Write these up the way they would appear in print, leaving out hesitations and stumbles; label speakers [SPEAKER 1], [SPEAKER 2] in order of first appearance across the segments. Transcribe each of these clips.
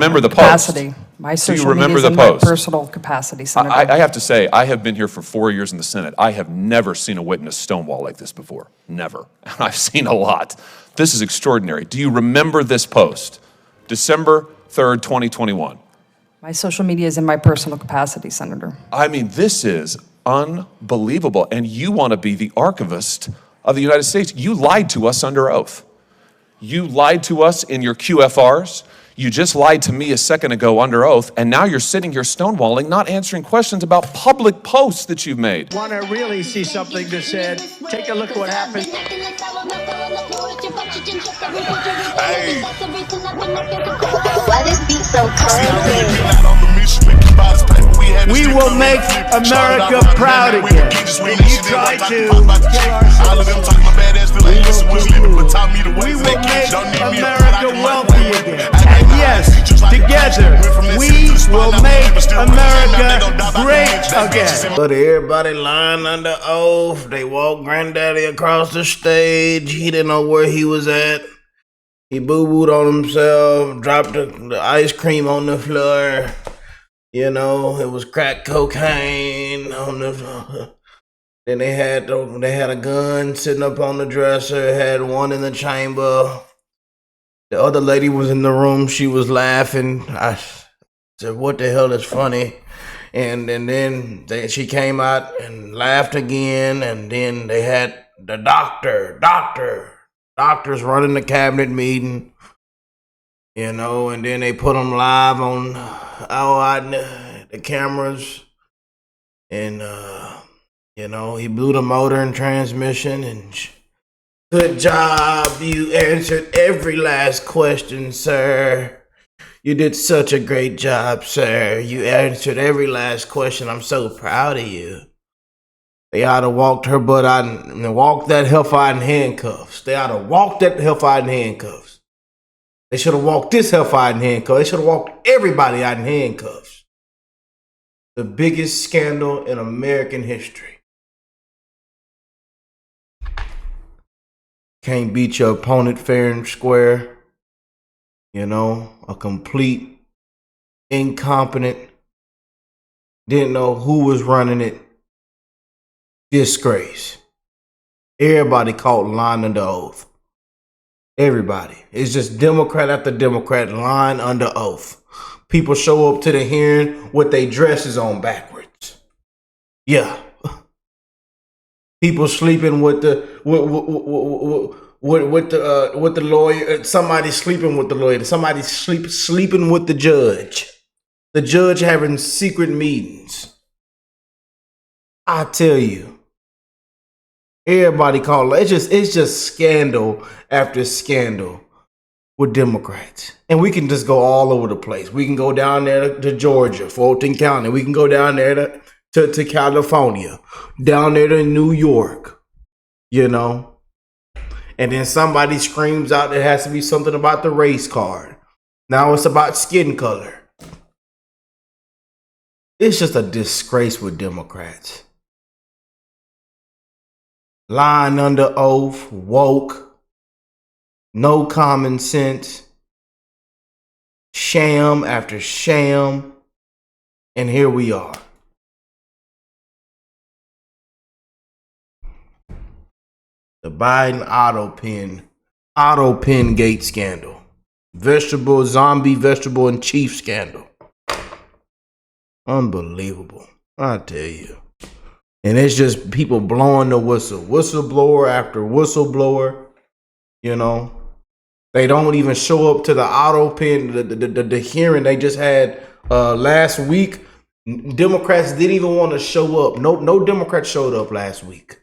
[SPEAKER 1] remember the
[SPEAKER 2] capacity.
[SPEAKER 1] post?
[SPEAKER 2] My
[SPEAKER 1] Do you
[SPEAKER 2] social media
[SPEAKER 1] remember
[SPEAKER 2] is
[SPEAKER 1] the
[SPEAKER 2] in my
[SPEAKER 1] post?
[SPEAKER 2] personal capacity, Senator.
[SPEAKER 1] I have to say, I have been here for 4 years in the Senate. I have never seen a witness stonewall like this before. Never. And I've seen a lot. This is extraordinary. Do you remember this post? December 3rd, 2021.
[SPEAKER 2] My social media is in my personal capacity, Senator.
[SPEAKER 1] I mean, this is unbelievable. And you want to be the archivist of the United States. You lied to us under oath. You lied to us in your QFRs. You just lied to me a second ago under oath, and now you're sitting here stonewalling, not answering questions about public posts that you've made.
[SPEAKER 3] Want to really see something that said, take a look what happened.
[SPEAKER 4] Hey. Why this beat so crazy?
[SPEAKER 3] We will make America proud again. If you try to kill ourselves, we will make America wealthy again. And yes, together, we will make America great again.
[SPEAKER 5] But everybody lying under oath. They walked Granddaddy across the stage. He didn't know where he was at. He boo-booed on himself, dropped the ice cream on the floor. You know, it was crack cocaine on the floor. Then they had a gun sitting up on the dresser, had one in the chamber. The other lady was in the room, she was laughing. I said, what the hell is funny? And then she came out and laughed again, and then they had the doctors running the cabinet meeting, you know, and then they put them live on the cameras, and you know, he blew the motor and transmission, and good job, you answered every last question, sir. You did such a great job, sir. You answered every last question. I'm so proud of you. They ought to walked her butt out and walked that hellfire in handcuffs. They ought to walked that hellfire in handcuffs. They should have walked this hellfire in handcuffs. They should have walked everybody out in handcuffs. The biggest scandal in American history. Can't beat your opponent fair and square. You know, a complete incompetent, didn't know who was running it. Disgrace. Everybody caught lying under oath. Everybody. It's just Democrat after Democrat lying under oath. People show up to the hearing with their dresses on backwards. Yeah. People sleeping with the lawyer. Somebody sleeping with the lawyer. Somebody sleeping with the judge. The judge having secret meetings. I tell you. Everybody call it. It's just scandal after scandal with Democrats. And we can just go all over the place. We can go down there to Georgia, Fulton County. We can go down there to California, down there to New York, you know. And then somebody screams out there has to be something about the race card. Now it's about skin color. It's just a disgrace with Democrats. Lying under oath, woke, no common sense, sham after sham, and here we are. The Biden Autopen gate scandal, zombie vegetable and chief scandal. Unbelievable, I tell you. And it's just people blowing the whistle. Whistleblower after whistleblower. You know. They don't even show up to the Autopen, the hearing they just had last week. Democrats didn't even want to show up. No Democrats showed up last week.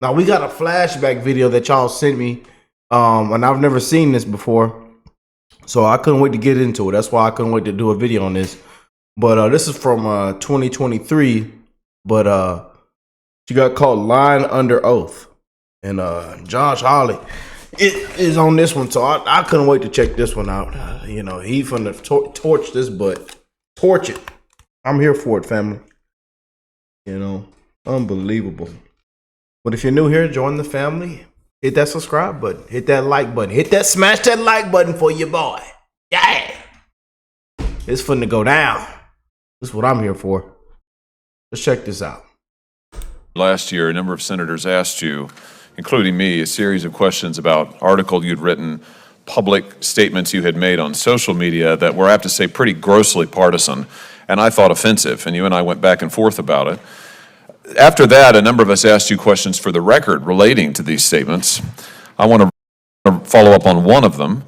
[SPEAKER 5] Now we got a flashback video that y'all sent me. And I've never seen this before. So I couldn't wait to get into it. That's why I couldn't wait to do a video on this. But this is from 2023, but she got caught lying under oath. And Josh Hawley is on this one, so I couldn't wait to check this one out. You know, he finna torch this butt. Torch it. I'm here for it, family. You know, unbelievable. But if you're new here, join the family. Hit that subscribe button. Hit that like button. Smash that like button for your boy. Yeah. It's finna go down. This is what I'm here for. Let's check this out.
[SPEAKER 1] Last year, a number of senators asked you, including me, a series of questions about articles you'd written, public statements you had made on social media that were, I have to say, pretty grossly partisan, and I thought offensive, and you and I went back and forth about it. After that, a number of us asked you questions for the record relating to these statements. I want to follow up on one of them.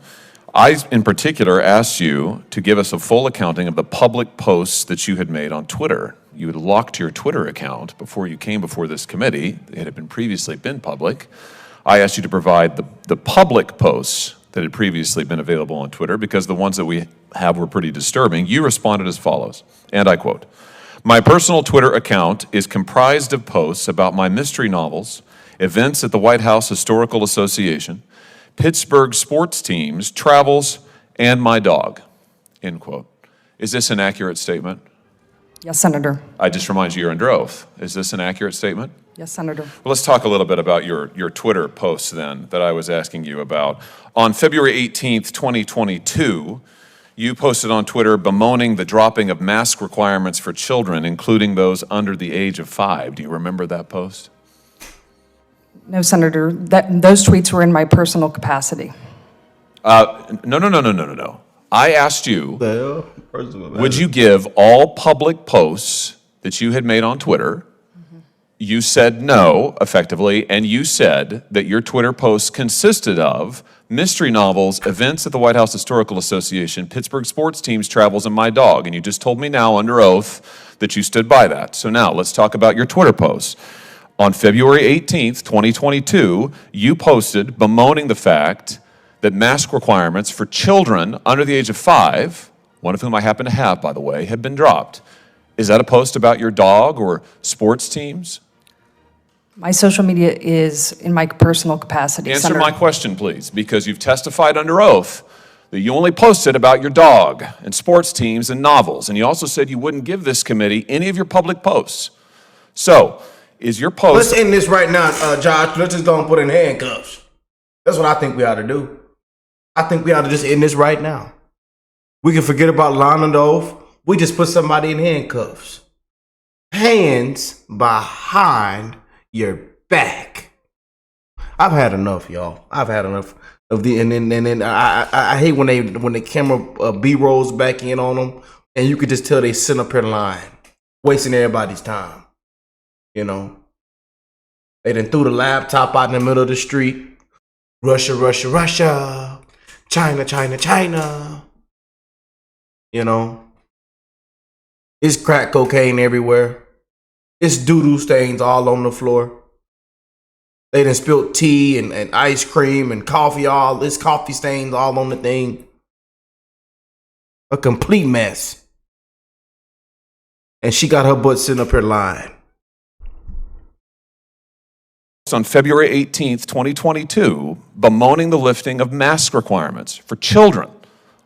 [SPEAKER 1] I, in particular, asked you to give us a full accounting of the public posts that you had made on Twitter. You had locked your Twitter account before you came before this committee. It had previously been public. I asked you to provide the public posts that had previously been available on Twitter because the ones that we have were pretty disturbing. You responded as follows, and I quote, "My personal Twitter account is comprised of posts about my mystery novels, events at the White House Historical Association, Pittsburgh sports teams, travels, and my dog," end quote. Is this an accurate statement?
[SPEAKER 2] Yes, Senator.
[SPEAKER 1] I just remind you, you're under oath. Is this an accurate statement?
[SPEAKER 2] Yes, Senator.
[SPEAKER 1] Well, let's talk a little bit about your Twitter posts then that I was asking you about. On February 18th, 2022, you posted on Twitter bemoaning the dropping of mask requirements for children, including those under the age of 5. Do you remember that post?
[SPEAKER 2] No, Senator. Those tweets were in my personal capacity.
[SPEAKER 1] No. I asked you, would you give all public posts that you had made on Twitter? You said no, effectively, and you said that your Twitter posts consisted of mystery novels, events at the White House Historical Association, Pittsburgh sports teams, travels, and my dog. And you just told me now under oath that you stood by that. So now let's talk about your Twitter posts. On February 18th, 2022, you posted bemoaning the fact that mask requirements for children under the age of 5, one of whom I happen to have, by the way, had been dropped. Is that a post about your dog or sports teams?
[SPEAKER 2] My social media is in my personal capacity,
[SPEAKER 1] Answer
[SPEAKER 2] Senator.
[SPEAKER 1] my question, please, because you've testified under oath that you only posted about your dog and sports teams and novels, and you also said you wouldn't give this committee any of your public posts. So, is your post...
[SPEAKER 5] Let's end this right now, Josh. Let's just go and put in handcuffs. That's what I think we ought to do. I think we ought to just end this right now. We can forget about lying under oath. We just put somebody in handcuffs. Hands behind your back. I've had enough, y'all. I've had enough of the and then I hate when the camera B rolls back in on them and you could just tell they sit up here lying, wasting everybody's time. You know, they done threw the laptop out in the middle of the street. Russia, Russia, Russia. China, China, China. You know, it's crack cocaine everywhere. It's doo-doo stains all on the floor. They done spilled tea and ice cream and coffee, it's coffee stains all on the thing. A complete mess. And she got her butt sitting up here lying.
[SPEAKER 1] On February 18th, 2022, bemoaning the lifting of mask requirements for children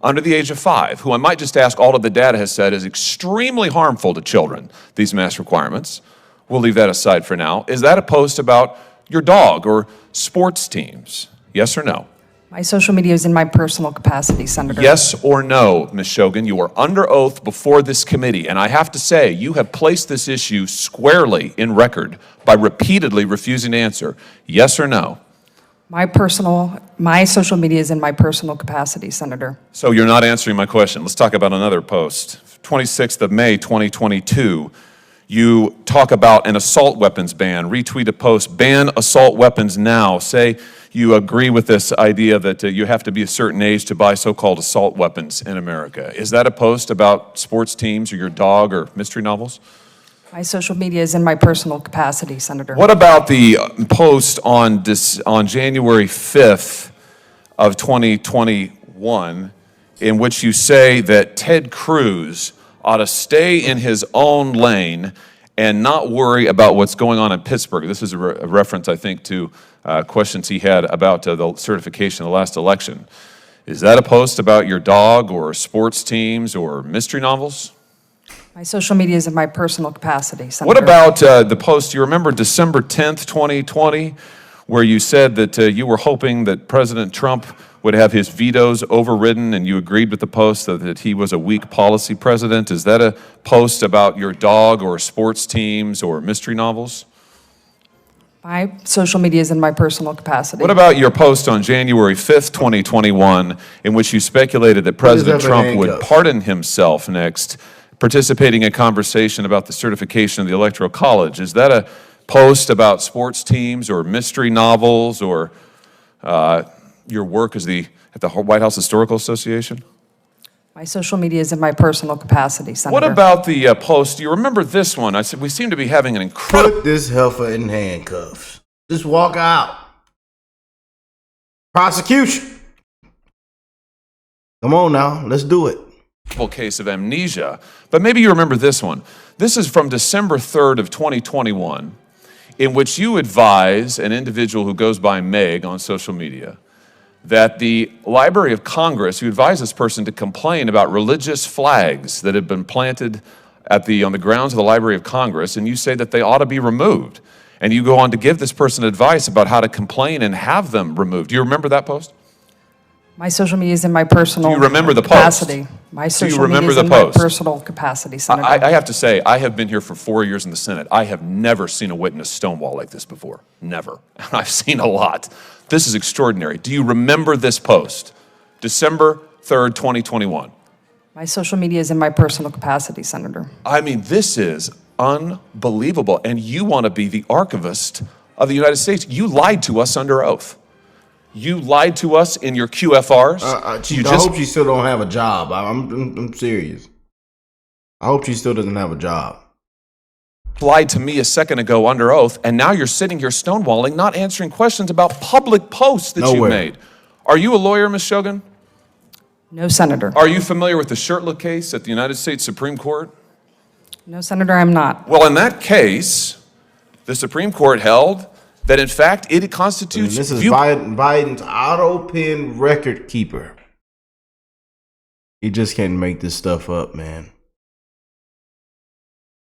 [SPEAKER 1] under the age of 5, who I might just ask, all of the data has said is extremely harmful to children, these mask requirements. We'll leave that aside for now. Is that a post about your dog or sports teams? Yes or no?
[SPEAKER 2] My social media is in my personal capacity, Senator.
[SPEAKER 1] Yes or no, Ms. Shogan? You are under oath before this committee, and I have to say, you have placed this issue squarely in record by repeatedly refusing to answer. Yes or no?
[SPEAKER 2] My social media is in my personal capacity, Senator.
[SPEAKER 1] So you're not answering my question. Let's talk about another post. 26th of May, 2022, you talk about an assault weapons ban. Retweet a post, ban assault weapons now. Say you agree with this idea that you have to be a certain age to buy so-called assault weapons in America. Is that a post about sports teams or your dog or mystery novels?
[SPEAKER 2] My social media is in my personal capacity, Senator.
[SPEAKER 1] What about the post on January 5th of 2021 in which you say that Ted Cruz ought to stay in his own lane and not worry about what's going on in Pittsburgh? This is a reference, I think, to questions he had about the certification of the last election. Is that a post about your dog or sports teams or mystery novels?
[SPEAKER 2] My social media is in my personal capacity, Senator.
[SPEAKER 1] What about the post, you remember December 10th, 2020, where you said that you were hoping that President Trump would have his vetoes overridden, and you agreed with the post that he was a weak policy president. Is that a post about your dog or sports teams or mystery novels?
[SPEAKER 2] My social media is in my personal capacity.
[SPEAKER 1] What about your post on January 5th, 2021, in which you speculated that President Trump would pardon himself next, participating in a conversation about the certification of the Electoral College? Is that a post about sports teams or mystery novels or your work at the White House Historical Association?
[SPEAKER 2] My social media is in my personal capacity, Senator.
[SPEAKER 1] What about the post? Do you remember this one? I said we seem to be having an incredible...
[SPEAKER 5] Put this heifer in handcuffs. Just walk out. Prosecution. Come on now, let's do it.
[SPEAKER 1] Case of amnesia, but maybe you remember this one. This is from December 3rd of 2021, in which you advise an individual who goes by Meg on social media that the Library of Congress, you advise this person to complain about religious flags that have been planted on the grounds of the Library of Congress, and you say that they ought to be removed. And you go on to give this person advice about how to complain and have them removed. Do you remember that post?
[SPEAKER 2] My social media is in my personal capacity.
[SPEAKER 1] Do you remember the post?
[SPEAKER 2] My social media is in my personal capacity, Senator.
[SPEAKER 1] I have to say, I have been here for 4 years in the Senate. I have never seen a witness stonewall like this before. Never. And I've seen a lot. This is extraordinary. Do you remember this post? December 3rd, 2021.
[SPEAKER 2] My social media is in my personal capacity, Senator.
[SPEAKER 1] I mean, this is unbelievable. And you want to be the archivist of the United States. You lied to us under oath. You lied to us in your QFRs.
[SPEAKER 5] I hope she still don't have a job. I'm serious. I hope she still doesn't have a job.
[SPEAKER 1] Lied to me a second ago under oath, and now you're sitting here stonewalling, not answering questions about public posts that you made. Are you a lawyer, Ms. Shogun?
[SPEAKER 2] No, Senator.
[SPEAKER 1] Are you familiar with the Shirtliff case at the United States Supreme Court?
[SPEAKER 2] No, Senator, I'm not.
[SPEAKER 1] Well, in that case, the Supreme Court held that, in fact, it constitutes...
[SPEAKER 5] This is Biden's Autopen record keeper. He just can't make this stuff up, man.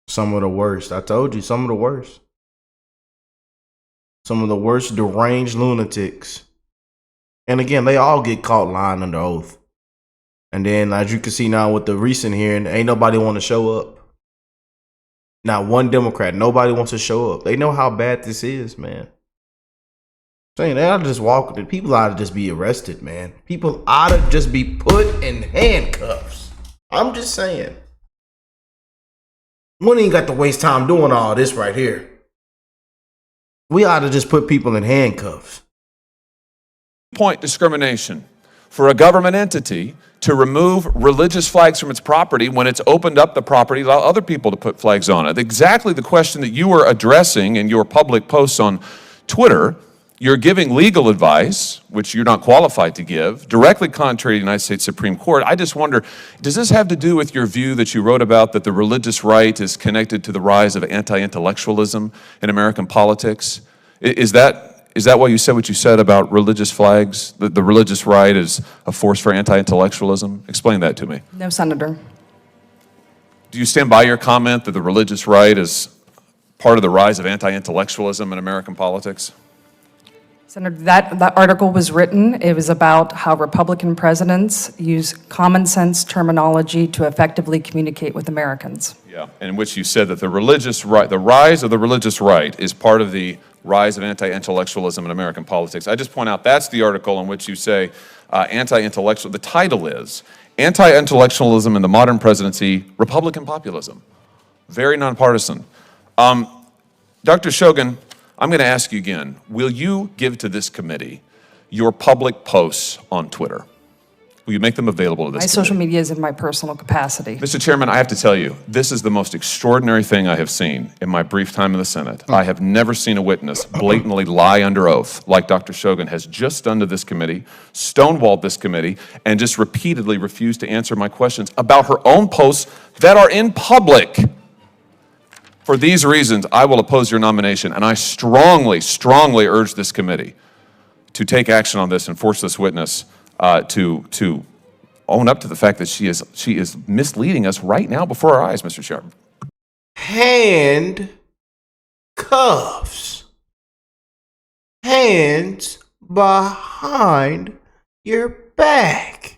[SPEAKER 5] Some of the worst. I told you, some of the worst. Some of the worst deranged lunatics. And again, they all get caught lying under oath. And then, as you can see now with the recent hearing, ain't nobody want to show up. Not one Democrat. Nobody wants to show up. They know how bad this is, man. Saying they ought to just walk. People ought to just be arrested, man. People ought to just be put in handcuffs. I'm just saying. We ain't got to waste time doing all this right here. We ought to just put people in handcuffs.
[SPEAKER 1] Point discrimination for a government entity to remove religious flags from its property when it's opened up the property to allow other people to put flags on it. Exactly the question that you were addressing in your public posts on Twitter. You're giving legal advice, which you're not qualified to give, directly contrary to the United States Supreme Court. I just wonder, does this have to do with your view that you wrote about that the religious right is connected to the rise of anti-intellectualism in American politics? Is that why you said what you said about religious flags, that the religious right is a force for anti-intellectualism? Explain that to me.
[SPEAKER 2] No, Senator.
[SPEAKER 1] Do you stand by your comment that the religious right is part of the rise of anti-intellectualism in American politics?
[SPEAKER 2] Senator, that article was written. It was about how Republican presidents use common sense terminology to effectively communicate with Americans.
[SPEAKER 1] Yeah, in which you said that the religious right, the rise of the religious right is part of the rise of anti-intellectualism in American politics. I just point out that's the article in which you say anti-intellectual, the title is Anti-Intellectualism in the Modern Presidency, Republican Populism. Very nonpartisan. Dr. Shogun, I'm going to ask you again, will you give to this committee your public posts on Twitter? Will you make them available to this committee?
[SPEAKER 2] My social media is in my personal capacity.
[SPEAKER 1] Mr. Chairman, I have to tell you, this is the most extraordinary thing I have seen in my brief time in the Senate. I have never seen a witness blatantly lie under oath like Dr. Shogun has just done to this committee, stonewalled this committee, and just repeatedly refused to answer my questions about her own posts that are in public. For these reasons, I will oppose your nomination, and I strongly, strongly urge this committee to take action on this and force this witness to own up to the fact that she is misleading us right now before our eyes, Mr. Chairman.
[SPEAKER 5] Handcuffs. Hands behind you're back.